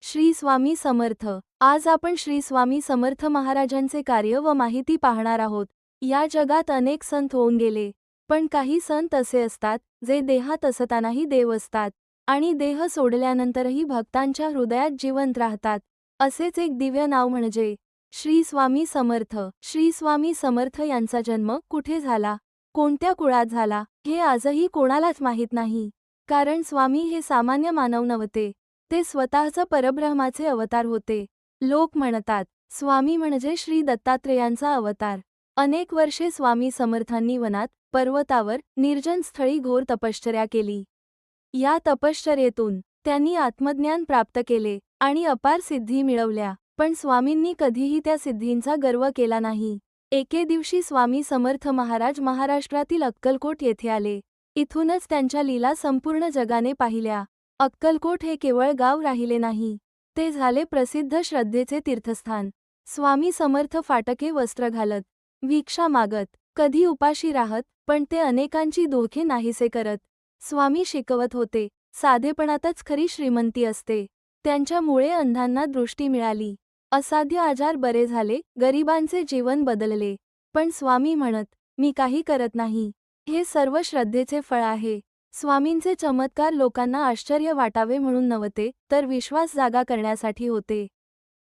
श्री स्वामी समर्थ। आज आपण श्री स्वामी समर्थ महाराजांचे कार्य व माहिती पाहणार आहोत। या जगात अनेक संत होऊन गेले, पण काही संत असे असतात जे देहात असतानाही देव असतात आणि देह सोडल्यानंतरही भक्तांच्या हृदयात जिवंत राहतात। असेच एक दिव्य नाव म्हणजे श्री स्वामी समर्थ। श्री स्वामी समर्थ यांचा जन्म कुठे झाला, कोणत्या कुळात झाला, हे आजही कोणालाच माहीत नाही। कारण स्वामी हे सामान्य मानव नव्हते, ते स्वतःच परब्रह्माचे अवतार होते। लोक म्हणतात स्वामी म्हणजे श्री दत्तात्रेयांचा अवतार। अनेक वर्षे स्वामी समर्थांनी वनात, पर्वतावर, निर्जन स्थळी घोर तपश्चर्या केली। या तपश्चर्येतून त्यांनी आत्मज्ञान प्राप्त केले आणि अपार सिद्धी मिळवल्या, पण स्वामींनी कधीही त्या सिद्धींचा गर्व केला नाही। एके दिवशी स्वामी समर्थ महाराज महाराष्ट्रातील अक्कलकोट येथे आले। इथूनच त्यांच्या लीला संपूर्ण जगाने पाहिल्या। अक्कलकोट हे केवळ गाव राहिले नाही, ते झाले प्रसिद्ध श्रद्धेचे तीर्थस्थान। स्वामी समर्थ फाटके वस्त्र घालत, भिक्षा मागत, कधी उपाशी राहत, पण ते अनेकांची दुःखे नाहीसे करत। स्वामी शिकवत होते, साधेपणातच खरी श्रीमंती असते। त्यांच्यामुळे अंधांना दृष्टी मिळाली, असाध्य आजार बरे झाले, गरिबांचे जीवन बदलले। पण स्वामी म्हणत, मी काही करत नाही, हे सर्व श्रद्धेचे फळ आहे। स्वामींचे चमत्कार लोकांना आश्चर्य वाटावे म्हणून नव्हते, तर विश्वास जागा करण्यासाठी होते।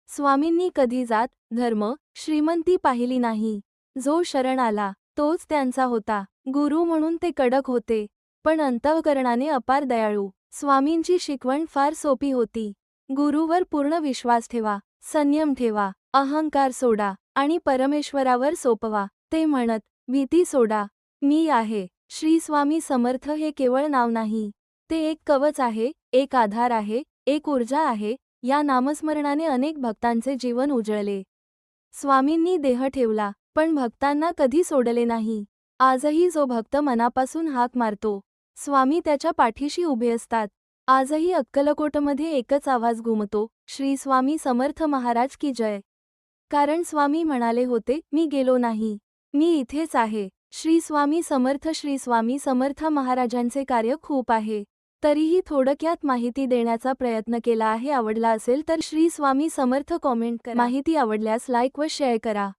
स्वामींनी कधी जात, धर्म, श्रीमंती पाहिली नाही। जो शरण आला तोच त्यांचा होता। गुरु म्हणून ते कडक होते, पण अंतःकरणाने अपार दयाळू। स्वामींची शिकवण फार सोपी होती। गुरुवर पूर्ण विश्वास ठेवा, संयम ठेवा, अहंकार सोडा आणि परमेश्वरावर सोपवा। ते म्हणत, भीती सोडा, मी आहे। श्री स्वामी समर्थ हे केवळ नाव नाही, ते एक कवच आहे, एक आधार आहे, एक ऊर्जा आहे। या नामस्मरणाने अनेक भक्तांचे जीवन उजळले। स्वामींनी देह ठेवला, पण भक्तांना कधी सोडले नाही। आजही जो भक्त मनापासून हाक मारतो, स्वामी त्याच्या पाठीशी उभे असतात। आजही अक्कलकोटमध्ये एकच आवाज घुमतो, श्री स्वामी समर्थ महाराज की जय। कारण स्वामी म्हणाले होते, मी गेलो नाही, मी इथेच आहे। श्री स्वामी समर्थ महाराजांचे कार्य खूप आहे, तरीही थोडक्यात माहिती देण्याचा प्रयत्न केला आहे। आवडला असेल तर श्री स्वामी समर्थ कॉमेंट करा। माहिती आवडल्यास लाईक व शेअर करा।